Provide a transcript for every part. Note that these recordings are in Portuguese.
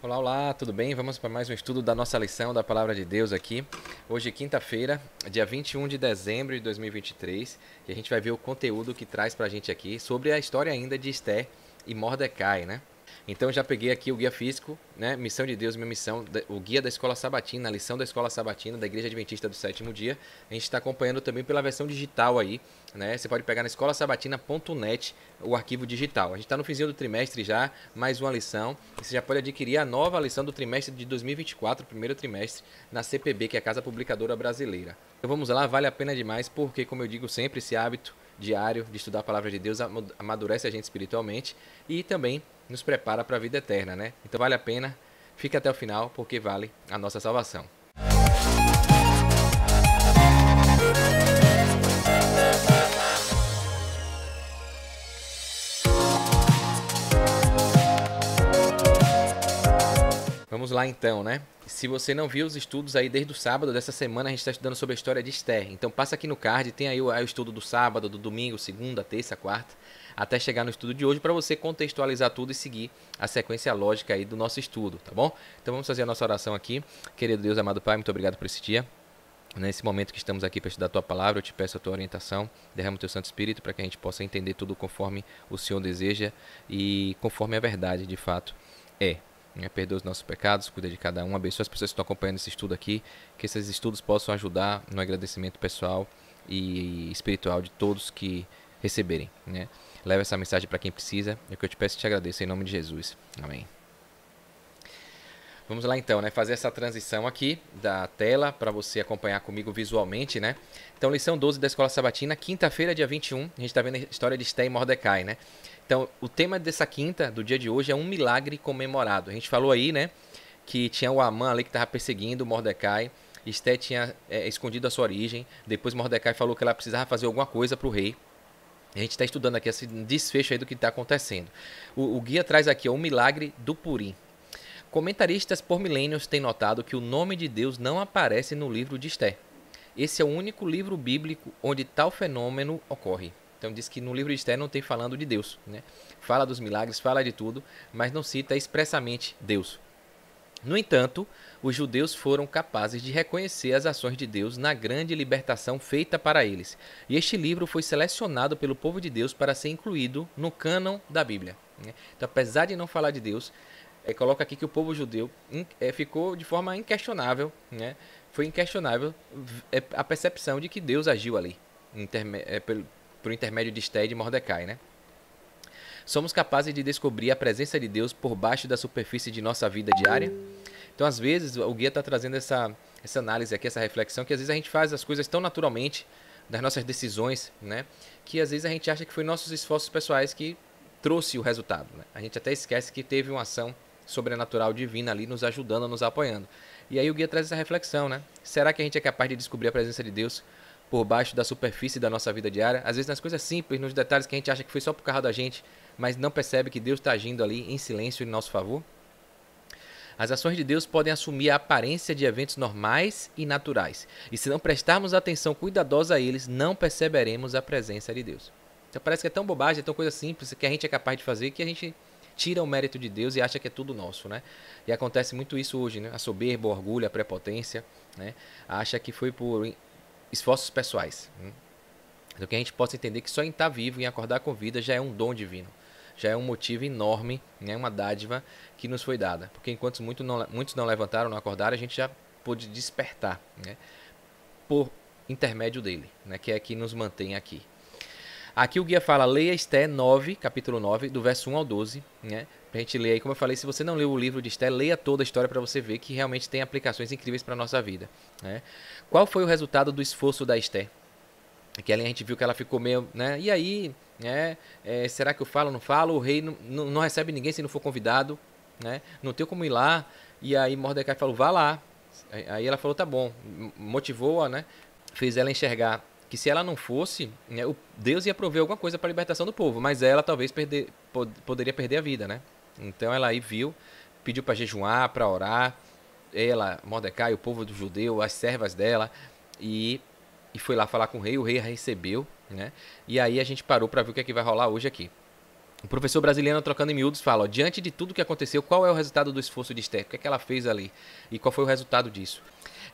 Olá, olá, tudo bem? Vamos para mais um estudo da nossa lição da Palavra de Deus aqui. Hoje, quinta-feira, dia 21 de dezembro de 2023, e a gente vai ver o conteúdo que traz para a gente aqui sobre a história ainda de Esté e Mordecai, né? Então, já peguei aqui o guia físico, né? Missão de Deus, minha missão, o guia da Escola Sabatina, a lição da Escola Sabatina da Igreja Adventista do Sétimo Dia. A gente está acompanhando também pela versão digital aí, né? Você pode pegar na escolasabatina.net o arquivo digital. A gente está no finzinho do trimestre já, mais uma lição. E você já pode adquirir a nova lição do trimestre de 2024, primeiro trimestre, na CPB, que é a Casa Publicadora Brasileira. Então vamos lá, vale a pena demais, porque, como eu digo sempre, esse hábito diário de estudar a Palavra de Deus amadurece a gente espiritualmente e também nos prepara para a vida eterna, né? Então vale a pena, fica até o final, porque vale a nossa salvação. Vamos lá então, né? Se você não viu os estudos aí desde o sábado dessa semana, a gente está estudando sobre a história de Esther. Então passa aqui no card, tem aí o estudo do sábado, do domingo, segunda, terça, quarta, até chegar no estudo de hoje para você contextualizar tudo e seguir a sequência lógica aí do nosso estudo, tá bom? Então vamos fazer a nossa oração aqui. Querido Deus, amado Pai, muito obrigado por esse dia. Nesse momento que estamos aqui para estudar a Tua Palavra, eu te peço a Tua orientação, derrama o Teu Santo Espírito para que a gente possa entender tudo conforme o Senhor deseja e conforme a verdade, de fato, é. Perdoa os nossos pecados, cuida de cada um, abençoa as pessoas que estão acompanhando esse estudo aqui, que esses estudos possam ajudar no agradecimento pessoal e espiritual de todos que receberem, né? Leva essa mensagem para quem precisa, é o que eu te peço e te agradeço em nome de Jesus. Amém. Vamos lá então, né? Fazer essa transição aqui da tela para você acompanhar comigo visualmente, né? Então, lição 12 da Escola Sabatina, quinta-feira, dia 21, a gente está vendo a história de Esté e Mordecai, né? Então, o tema dessa quinta, do dia de hoje, é um milagre comemorado. A gente falou aí, né, que tinha o Amã ali que estava perseguindo Mordecai, Esté tinha escondido a sua origem, depois Mordecai falou que ela precisava fazer alguma coisa para o rei. A gente está estudando aqui esse desfecho aí do que está acontecendo. O guia traz aqui o milagre do Purim. Comentaristas por milênios têm notado que o nome de Deus não aparece no livro de Esté. Esse é o único livro bíblico onde tal fenômeno ocorre. Então diz que no livro de Esté não tem falando de Deus, né? Fala dos milagres, fala de tudo, mas não cita expressamente Deus. No entanto, os judeus foram capazes de reconhecer as ações de Deus na grande libertação feita para eles. E este livro foi selecionado pelo povo de Deus para ser incluído no cânon da Bíblia, né? Então, apesar de não falar de Deus, coloca aqui que o povo judeu ficou de forma inquestionável, né? Foi inquestionável a percepção de que Deus agiu ali, por intermédio de Esté e de Mordecai, né? Somos capazes de descobrir a presença de Deus por baixo da superfície de nossa vida diária? Então, às vezes, o guia está trazendo essa análise aqui, essa reflexão, que às vezes a gente faz as coisas tão naturalmente, das nossas decisões, né? Que às vezes a gente acha que foi nossos esforços pessoais que trouxe o resultado, né? A gente até esquece que teve uma ação sobrenatural divina ali nos ajudando, nos apoiando. E aí o guia traz essa reflexão, né? Será que a gente é capaz de descobrir a presença de Deus por baixo da superfície da nossa vida diária? Às vezes nas coisas simples, nos detalhes que a gente acha que foi só por causa da gente, mas não percebe que Deus está agindo ali em silêncio em nosso favor? As ações de Deus podem assumir a aparência de eventos normais e naturais. E se não prestarmos atenção cuidadosa a eles, não perceberemos a presença de Deus. Então parece que é tão bobagem, é tão coisa simples que a gente é capaz de fazer que a gente tira o mérito de Deus e acha que é tudo nosso, né? E acontece muito isso hoje, né? A soberba, o orgulho, a prepotência, né? Acha que foi por esforços pessoais. Né? Então que a gente possa entender que só em estar vivo e em acordar com vida já é um dom divino. Já é um motivo enorme, né? Uma dádiva que nos foi dada. Porque enquanto muitos não levantaram, não acordaram, a gente já pôde despertar, né? Por intermédio dele, né? Que é que nos mantém aqui. Aqui o guia fala, leia Esté 9, capítulo 9, do verso 1 ao 12, né? Pra gente ler aí, como eu falei, se você não leu o livro de Esté, leia toda a história para você ver que realmente tem aplicações incríveis para a nossa vida, né? Qual foi o resultado do esforço da Esté? Aqui ali a gente viu que ela ficou meio, né? E aí, né? Será que eu falo ou não falo? O rei não recebe ninguém se não for convidado, né? Não tem como ir lá. E aí Mordecai falou, vá lá. Aí ela falou, tá bom. Motivou-a, né? Fez ela enxergar que se ela não fosse, né, Deus ia prover alguma coisa para a libertação do povo, mas ela talvez poderia perder a vida, né? Então ela aí viu, pediu para jejuar, para orar, ela, Mordecai, o povo do judeu, as servas dela, e foi lá falar com o rei a recebeu, né? E aí a gente parou para ver o que é que vai rolar hoje aqui. O professor brasileiro, trocando em miúdos, fala, ó, diante de tudo que aconteceu, qual é o resultado do esforço de Esther? O que é que ela fez ali? E qual foi o resultado disso?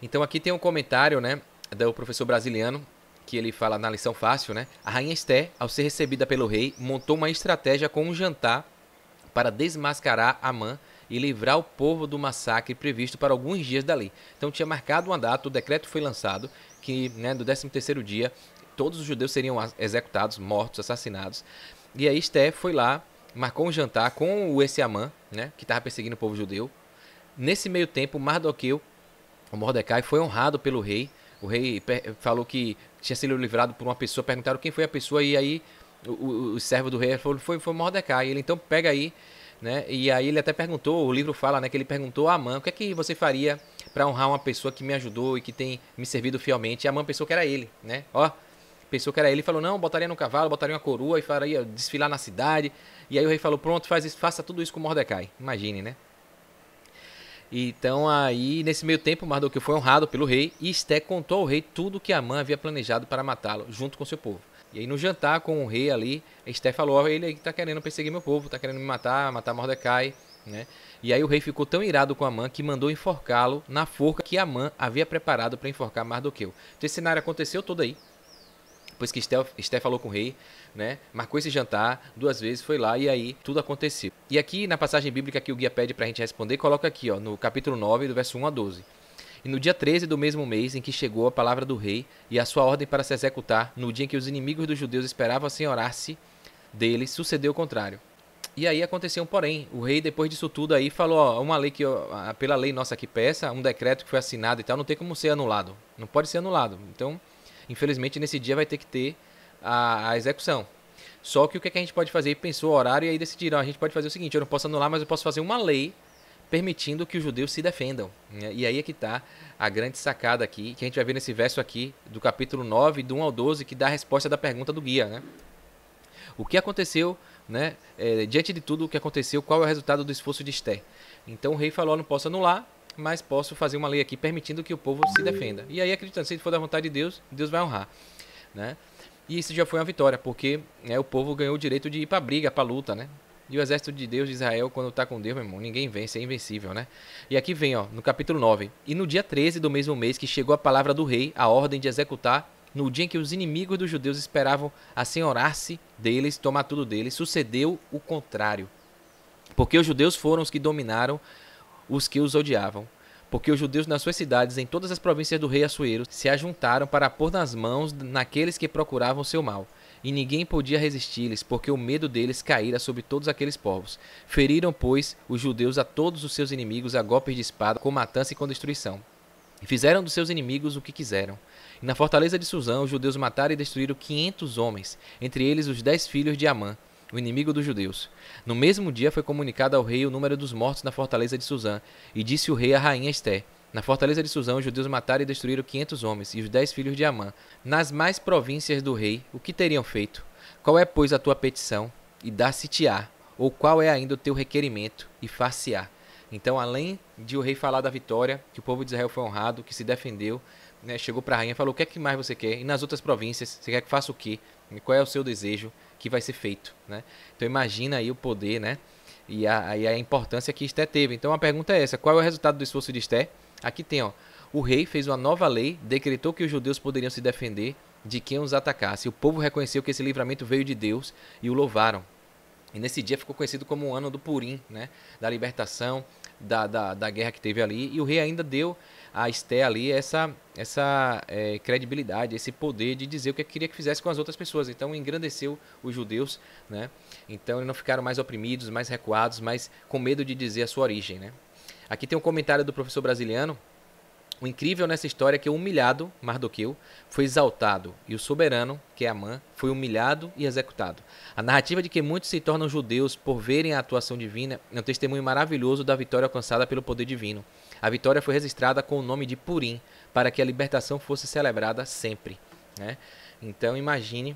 Então aqui tem um comentário, né, do professor brasileiro, que ele fala na lição fácil, né? A rainha Esther, ao ser recebida pelo rei, montou uma estratégia com um jantar para desmascarar Amã e livrar o povo do massacre previsto para alguns dias dali. Então tinha marcado uma data, o decreto foi lançado, que, né, do 13º dia, todos os judeus seriam executados, mortos, assassinados. E aí Esther foi lá, marcou um jantar com esse Amã, né, que estava perseguindo o povo judeu. Nesse meio tempo, Mardoqueu, o Mordecai, foi honrado pelo rei. O rei falou que tinha sido livrado por uma pessoa, perguntaram quem foi a pessoa, e aí o servo do rei falou, foi Mordecai. Ele então pega aí, né, e aí ele até perguntou, o livro fala, né, que ele perguntou a Amã, o que é que você faria para honrar uma pessoa que me ajudou e que tem me servido fielmente? E Amã pensou que era ele, né, ó, pensou que era ele, falou, não, botaria no cavalo, botaria uma coroa e faria desfilar na cidade. E aí o rei falou, pronto, faça tudo isso com Mordecai. Imagine, né? Então aí, nesse meio tempo, Mardoqueu foi honrado pelo rei e Esté contou ao rei tudo que Amã havia planejado para matá-lo, junto com seu povo. E aí no jantar com o rei ali, Esté falou, ó, ele está querendo perseguir meu povo, está querendo me matar Mordecai, né? E aí o rei ficou tão irado com Amã que mandou enforcá-lo na forca que Amã havia preparado para enforcar Mardoqueu. Então esse cenário aconteceu todo aí. Depois que Esté falou com o rei, né, marcou esse jantar 2 vezes, foi lá e aí tudo aconteceu. E aqui na passagem bíblica que o guia pede pra gente responder, coloca aqui, ó, no capítulo 9, do verso 1 a 12. E no dia 13 do mesmo mês em que chegou a palavra do rei e a sua ordem para se executar, no dia em que os inimigos dos judeus esperavam assenhorar-se deles, sucedeu o contrário. E aí aconteceu um porém. O rei, depois disso tudo aí, falou, ó, uma lei que, ó, pela lei nossa aqui peça, um decreto que foi assinado e tal, não tem como ser anulado. Não pode ser anulado. Então, infelizmente, nesse dia vai ter que ter a execução. Só que o que a gente pode fazer? E pensou o horário e aí decidiram, a gente pode fazer o seguinte, eu não posso anular, mas eu posso fazer uma lei permitindo que os judeus se defendam. E aí é que está a grande sacada aqui, que a gente vai ver nesse verso aqui, do capítulo 9, do 1 ao 12, que dá a resposta da pergunta do guia, né? O que aconteceu, né? Diante de tudo o que aconteceu, qual é o resultado do esforço de Esté? Então o rei falou, não posso anular, mas posso fazer uma lei aqui permitindo que o povo se defenda. E aí, acreditando, se for da vontade de Deus, Deus vai honrar, né? E isso já foi uma vitória, porque, né, o povo ganhou o direito de ir para briga, para luta, né? E o exército de Deus de Israel, quando está com Deus, meu irmão, ninguém vence, é invencível, né? E aqui vem, ó, no capítulo 9. E no dia 13 do mesmo mês que chegou a palavra do rei, a ordem de executar, no dia em que os inimigos dos judeus esperavam assenhorar-se deles, tomar tudo deles, sucedeu o contrário. Porque os judeus foram os que dominaram os que os odiavam. Porque os judeus nas suas cidades, em todas as províncias do rei Assuero, se ajuntaram para pôr nas mãos naqueles que procuravam seu mal. E ninguém podia resistir-lhes, porque o medo deles caíra sobre todos aqueles povos. Feriram, pois, os judeus a todos os seus inimigos a golpes de espada, com matança e com destruição. E fizeram dos seus inimigos o que quiseram. E na fortaleza de Suzã, os judeus mataram e destruíram 500 homens, entre eles os 10 filhos de Amã, o inimigo dos judeus. No mesmo dia foi comunicado ao rei o número dos mortos na fortaleza de Suzã, e disse o rei à rainha Esté: na fortaleza de Suzã, os judeus mataram e destruíram 500 homens, e os 10 filhos de Amã. Nas mais províncias do rei, o que teriam feito? Qual é, pois, a tua petição? E dá-se-te-á. Ou qual é ainda o teu requerimento? E far-se-á. Então, além de o rei falar da vitória, que o povo de Israel foi honrado, que se defendeu, né, chegou para a rainha e falou: o que é que mais você quer? E nas outras províncias, você quer que faça o quê? Qual é o seu desejo que vai ser feito, né? Então imagina aí o poder, né? E a importância que Esté teve. Então a pergunta é essa: qual é o resultado do esforço de Esté? Aqui tem, ó, o rei fez uma nova lei, decretou que os judeus poderiam se defender de quem os atacasse. O povo reconheceu que esse livramento veio de Deus e o louvaram. E nesse dia ficou conhecido como o ano do Purim, né? Da libertação, da guerra que teve ali. E o rei ainda deu a Esté ali essa credibilidade, esse poder de dizer o que queria que fizesse com as outras pessoas. Então engrandeceu os judeus, né? Então eles não ficaram mais oprimidos, mais recuados, mas com medo de dizer a sua origem, né? Aqui tem um comentário do professor brasileiro. O incrível nessa história é que o humilhado, Mardoqueu, foi exaltado, e o soberano, que é Amã, foi humilhado e executado. A narrativa de que muitos se tornam judeus por verem a atuação divina é um testemunho maravilhoso da vitória alcançada pelo poder divino. A vitória foi registrada com o nome de Purim, para que a libertação fosse celebrada sempre, né? Então imagine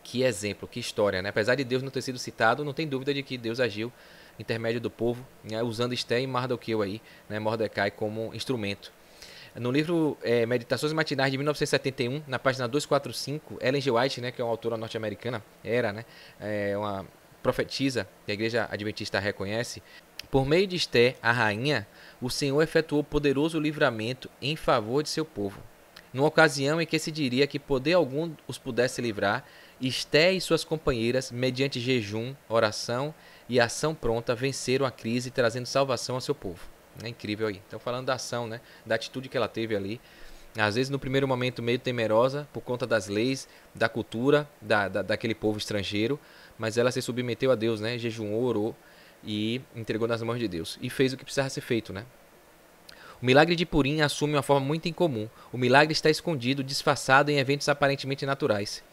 que exemplo, que história, né? Apesar de Deus não ter sido citado, não tem dúvida de que Deus agiu intermédio do povo, né, usando Esté e Mardoqueu aí, né, Mordecai como instrumento. No livro Meditações Matinais de 1971, na página 245, Ellen G. White, né, que é uma autora norte-americana, era, né, uma profetiza, que a igreja adventista reconhece, por meio de Esté, a rainha, o Senhor efetuou poderoso livramento em favor de seu povo. Numa ocasião em que se diria que poder algum os pudesse livrar, Esté e suas companheiras, mediante jejum, oração e ação pronta, venceram a crise, trazendo salvação ao seu povo. É incrível aí. Então, falando da ação, né, da atitude que ela teve ali, às vezes no primeiro momento meio temerosa, por conta das leis, da cultura, daquele povo estrangeiro, mas ela se submeteu a Deus, né, jejuou, orou e entregou nas mãos de Deus. E fez o que precisava ser feito, né? O milagre de Purim assume uma forma muito incomum. O milagre está escondido, disfarçado em eventos aparentemente naturais.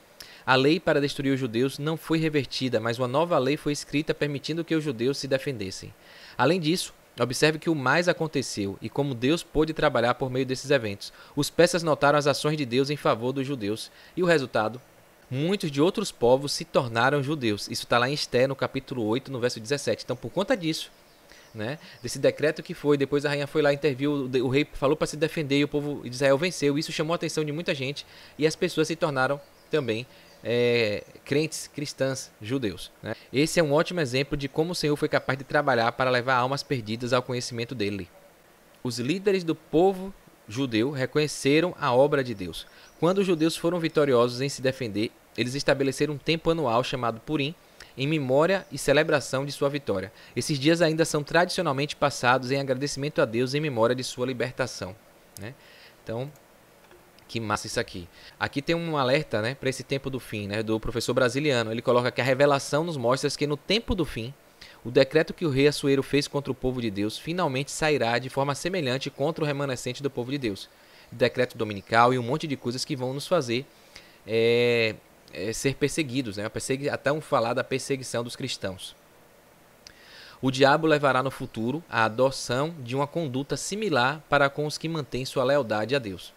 A lei para destruir os judeus não foi revertida, mas uma nova lei foi escrita permitindo que os judeus se defendessem. Além disso, observe que o mais aconteceu e como Deus pôde trabalhar por meio desses eventos. Os persas notaram as ações de Deus em favor dos judeus. E o resultado? Muitos de outros povos se tornaram judeus. Isso está lá em Esté, no capítulo 8, no verso 17. Então, por conta disso, né, desse decreto que foi, depois a rainha foi lá, interviu, o rei falou para se defender e o povo de Israel venceu. Isso chamou a atenção de muita gente e as pessoas se tornaram também crentes, cristãs, judeus, né? Esse é um ótimo exemplo de como o Senhor foi capaz de trabalhar para levar almas perdidas ao conhecimento dele. Os líderes do povo judeu reconheceram a obra de Deus. Quando os judeus foram vitoriosos em se defender, eles estabeleceram um tempo anual chamado Purim, em memória e celebração de sua vitória. Esses dias ainda são tradicionalmente passados em agradecimento a Deus em memória de sua libertação, né? Então, que massa isso aqui. Aqui tem um alerta, né, para esse tempo do fim, né, do professor brasiliano. Ele coloca que a revelação nos mostra que no tempo do fim, o decreto que o rei Assuero fez contra o povo de Deus finalmente sairá de forma semelhante contra o remanescente do povo de Deus. Decreto dominical e um monte de coisas que vão nos fazer ser perseguidos, né? Até um falar da perseguição dos cristãos. O diabo levará no futuro a adoção de uma conduta similar para com os que mantêm sua lealdade a Deus.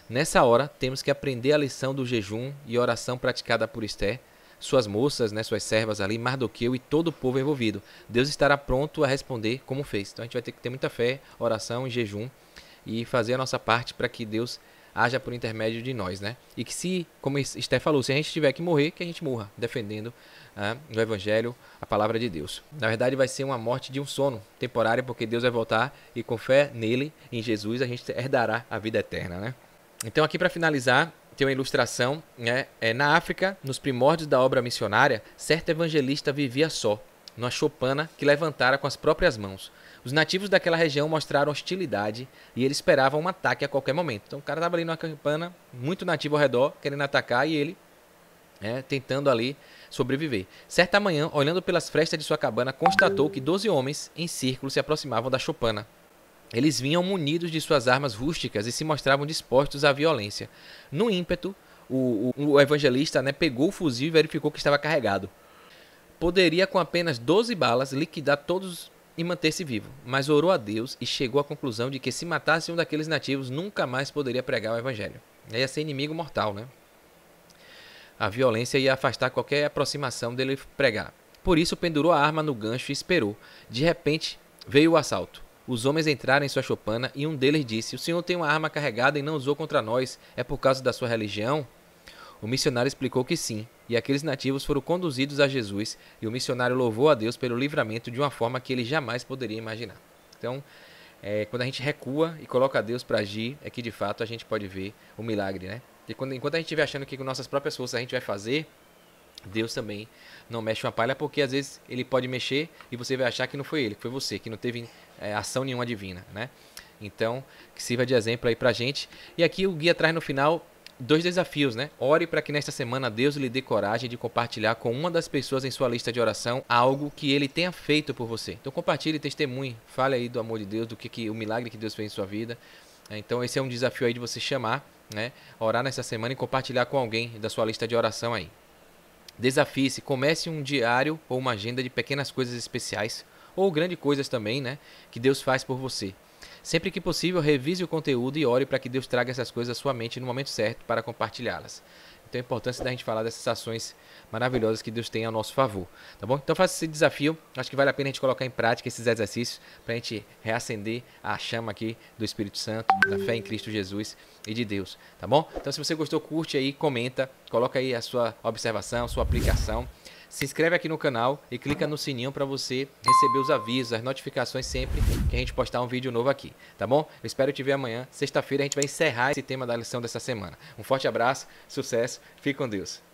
Nessa hora, temos que aprender a lição do jejum e oração praticada por Esté, suas moças, né, suas servas ali, Mardoqueu e todo o povo envolvido. Deus estará pronto a responder como fez. Então a gente vai ter que ter muita fé, oração e jejum e fazer a nossa parte para que Deus haja por intermédio de nós, né? E que se, como Esté falou, se a gente tiver que morrer, que a gente morra, defendendo o Evangelho, a palavra de Deus. Na verdade vai ser uma morte de um sono temporário, porque Deus vai voltar e com fé nele, em Jesus, a gente herdará a vida eterna, né? Então aqui para finalizar, tem uma ilustração, né? Na África, nos primórdios da obra missionária, certo evangelista vivia só, numa choupana que levantara com as próprias mãos. Os nativos daquela região mostraram hostilidade e ele esperava um ataque a qualquer momento. Então o cara estava ali numa choupana, muito nativo ao redor, querendo atacar e ele tentando ali sobreviver. Certa manhã, olhando pelas frestas de sua cabana, constatou que 12 homens em círculo se aproximavam da choupana. Eles vinham munidos de suas armas rústicas e se mostravam dispostos à violência. No ímpeto, o evangelista, né, pegou o fuzil e verificou que estava carregado. Poderia, com apenas 12 balas, liquidar todos e manter-se vivo, mas orou a Deus e chegou à conclusão de que se matasse um daqueles nativos, nunca mais poderia pregar o evangelho. Ia ser inimigo mortal, né? A violência ia afastar qualquer aproximação dele pregar. Por isso, pendurou a arma no gancho e esperou. De repente, veio o assalto. Os homens entraram em sua choupana e um deles disse: "O senhor tem uma arma carregada e não usou contra nós. É por causa da sua religião?" O missionário explicou que sim, e aqueles nativos foram conduzidos a Jesus, e o missionário louvou a Deus pelo livramento de uma forma que ele jamais poderia imaginar. Então, quando a gente recua e coloca a Deus para agir, é que de fato a gente pode ver o milagre, né? E enquanto a gente estiver achando que com nossas próprias forças a gente vai fazer, Deus também não mexe uma palha, porque às vezes ele pode mexer e você vai achar que não foi ele, que foi você, que não teve ação nenhuma divina, né? Então, que sirva de exemplo aí pra gente. E aqui o guia traz no final 2 desafios, né? Ore para que nesta semana Deus lhe dê coragem de compartilhar com uma das pessoas em sua lista de oração algo que ele tenha feito por você. Então compartilhe, testemunhe, fale aí do amor de Deus, do que o milagre que Deus fez em sua vida. Então esse é um desafio aí de você chamar, né? Orar nessa semana e compartilhar com alguém da sua lista de oração aí. Desafie-se, comece um diário ou uma agenda de pequenas coisas especiais, ou grandes coisas também, né, que Deus faz por você. Sempre que possível, revise o conteúdo e ore para que Deus traga essas coisas à sua mente no momento certo para compartilhá-las. Então a importância da gente falar dessas ações maravilhosas que Deus tem a nosso favor, tá bom? Então faça esse desafio, acho que vale a pena a gente colocar em prática esses exercícios para a gente reacender a chama aqui do Espírito Santo, da fé em Cristo Jesus e de Deus, tá bom? Então se você gostou, curte aí, comenta, coloca aí a sua observação, sua aplicação. se inscreve aqui no canal e clica no sininho para você receber os avisos, as notificações sempre que a gente postar um vídeo novo aqui, tá bom? Eu espero te ver amanhã. Sexta-feira a gente vai encerrar esse tema da lição dessa semana. Um forte abraço, sucesso, fique com Deus.